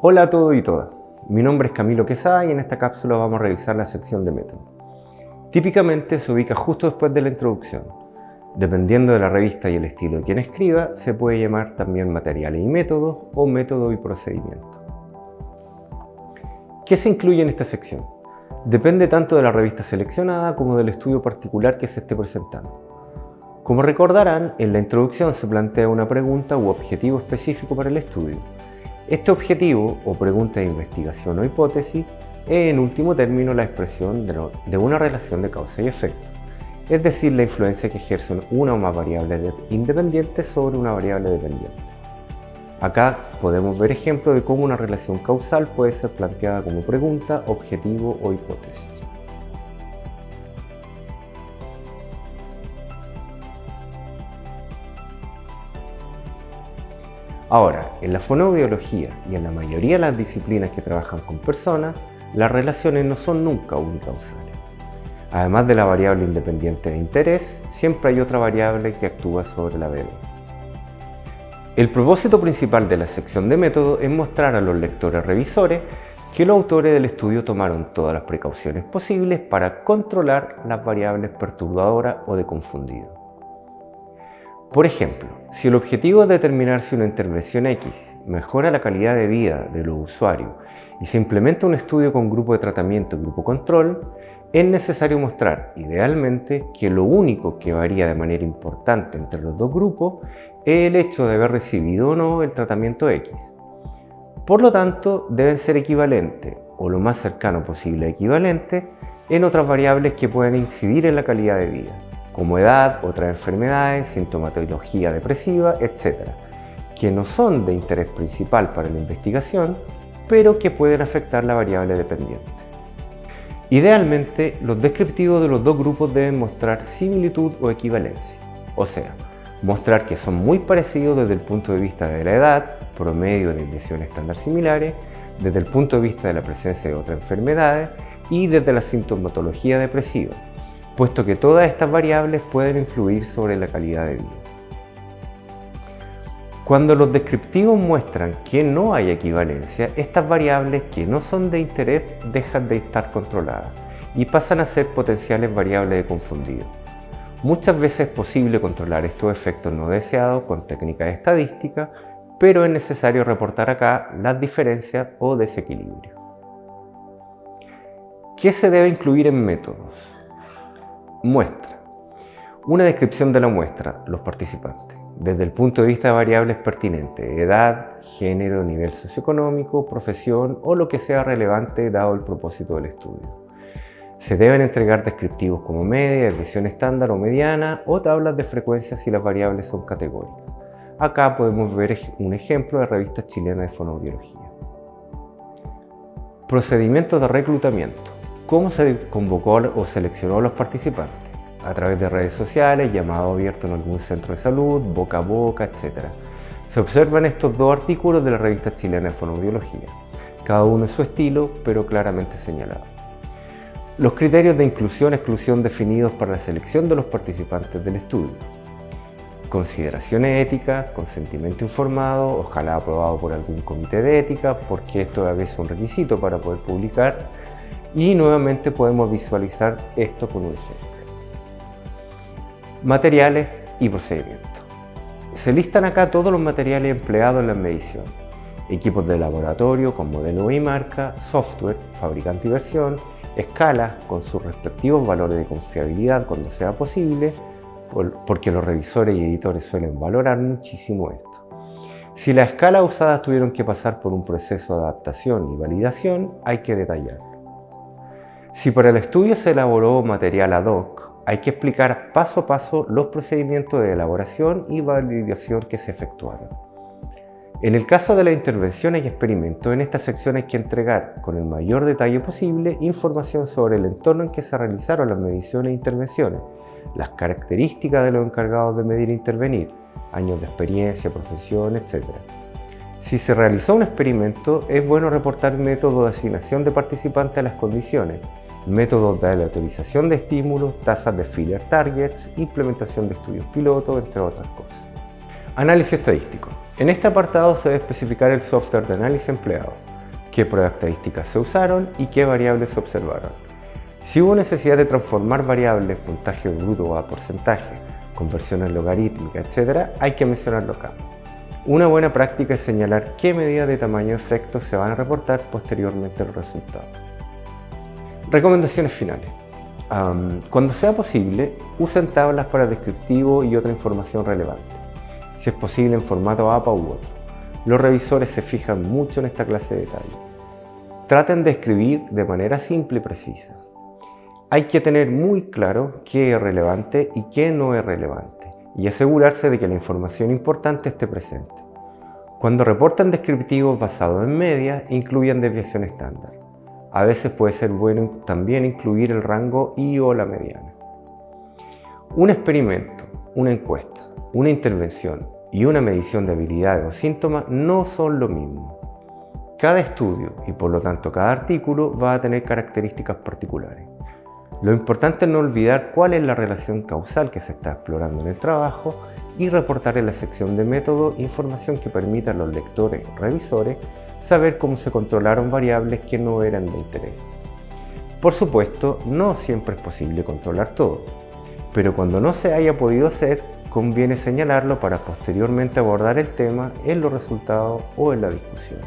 Hola a todos y todas, mi nombre es Camilo Quesada y en esta cápsula vamos a revisar la sección de método. Típicamente se ubica justo después de la introducción. Dependiendo de la revista y el estilo de quien escriba, se puede llamar también materiales y métodos o método y procedimiento. ¿Qué se incluye en esta sección? Depende tanto de la revista seleccionada como del estudio particular que se esté presentando. Como recordarán, en la introducción se plantea una pregunta u objetivo específico para el estudio. Este objetivo o pregunta de investigación o hipótesis es en último término la expresión de una relación de causa y efecto, es decir, la influencia que ejercen una o más variables independientes sobre una variable dependiente. Acá podemos ver ejemplos de cómo una relación causal puede ser planteada como pregunta, objetivo o hipótesis. Ahora, en la fonoaudiología y en la mayoría de las disciplinas que trabajan con personas, las relaciones no son nunca unicausales. Además de la variable independiente de interés, siempre hay otra variable que actúa sobre la BD. El propósito principal de la sección de método es mostrar a los lectores revisores que los autores del estudio tomaron todas las precauciones posibles para controlar las variables perturbadoras o de confundido. Por ejemplo, si el objetivo es determinar si una intervención X mejora la calidad de vida de los usuarios y se implementa un estudio con grupo de tratamiento y grupo control, es necesario mostrar, idealmente, que lo único que varía de manera importante entre los dos grupos es el hecho de haber recibido o no el tratamiento X. Por lo tanto, deben ser equivalentes, o lo más cercano posible a equivalentes, en otras variables que pueden incidir en la calidad de vida, como edad, otras enfermedades, sintomatología depresiva, etc., que no son de interés principal para la investigación, pero que pueden afectar la variable dependiente. Idealmente, los descriptivos de los dos grupos deben mostrar similitud o equivalencia, o sea, mostrar que son muy parecidos desde el punto de vista de la edad, promedio de desviación estándar similares, desde el punto de vista de la presencia de otras enfermedades y desde la sintomatología depresiva, puesto que todas estas variables pueden influir sobre la calidad de vida. Cuando los descriptivos muestran que no hay equivalencia, estas variables que no son de interés dejan de estar controladas y pasan a ser potenciales variables de confundido. Muchas veces es posible controlar estos efectos no deseados con técnicas estadísticas, pero es necesario reportar acá las diferencias o desequilibrios. ¿Qué se debe incluir en métodos? Muestra. Una descripción de la muestra, los participantes, desde el punto de vista de variables pertinentes, edad, género, nivel socioeconómico, profesión o lo que sea relevante dado el propósito del estudio. Se deben entregar descriptivos como media, desviación estándar o mediana o tablas de frecuencia si las variables son categóricas. Acá podemos ver un ejemplo de revista chilena de fonoaudiología. Procedimientos de reclutamiento. ¿Cómo se convocó o seleccionó a los participantes? A través de redes sociales, llamado abierto en algún centro de salud, boca a boca, etc. Se observan estos dos artículos de la revista chilena de fonoaudiología, cada uno en su estilo, pero claramente señalado. Los criterios de inclusión-exclusión definidos para la selección de los participantes del estudio. Consideraciones éticas, consentimiento informado, ojalá aprobado por algún comité de ética, porque esto a veces es un requisito para poder publicar, y nuevamente podemos visualizar esto con un ejemplo. Materiales y procedimientos. Se listan acá todos los materiales empleados en la medición. Equipos de laboratorio con modelo y marca, software, fabricante y versión, escalas con sus respectivos valores de confiabilidad cuando sea posible, porque los revisores y editores suelen valorar muchísimo esto. Si las escalas usadas tuvieron que pasar por un proceso de adaptación y validación, hay que detallarlo. Si para el estudio se elaboró material ad hoc, hay que explicar paso a paso los procedimientos de elaboración y validación que se efectuaron. En el caso de las intervenciones y experimentos, en esta sección hay que entregar con el mayor detalle posible información sobre el entorno en que se realizaron las mediciones e intervenciones, las características de los encargados de medir e intervenir, años de experiencia, profesión, etc. Si se realizó un experimento, es bueno reportar método de asignación de participantes a las condiciones, métodos de aleatorización de estímulos, tasas de filler targets, implementación de estudios piloto, entre otras cosas. Análisis estadístico. En este apartado se debe especificar el software de análisis empleado. qué pruebas estadísticas se usaron y qué variables se observaron. Si hubo necesidad de transformar variables, puntaje bruto a porcentaje, conversiones logarítmicas, etc., hay que mencionarlo acá. Una buena práctica es señalar qué medidas de tamaño de efectos se van a reportar posteriormente al resultado. Recomendaciones finales. Cuando sea posible, usen tablas para descriptivo y otra información relevante, si es posible en formato APA u otro. Los revisores se fijan mucho en esta clase de detalles. Traten de escribir de manera simple y precisa. Hay que tener muy claro qué es relevante y qué no es relevante, y asegurarse de que la información importante esté presente. Cuando reportan descriptivos basados en media, incluyan desviación estándar. A veces puede ser bueno también incluir el rango y o la mediana. Un experimento, una encuesta, una intervención y una medición de habilidades o síntomas no son lo mismo. Cada estudio y por lo tanto cada artículo va a tener características particulares. Lo importante es no olvidar cuál es la relación causal que se está explorando en el trabajo y reportar en la sección de método información que permita a los lectores o revisores saber cómo se controlaron variables que no eran de interés. Por supuesto, no siempre es posible controlar todo, pero cuando no se haya podido hacer, conviene señalarlo para posteriormente abordar el tema en los resultados o en la discusión.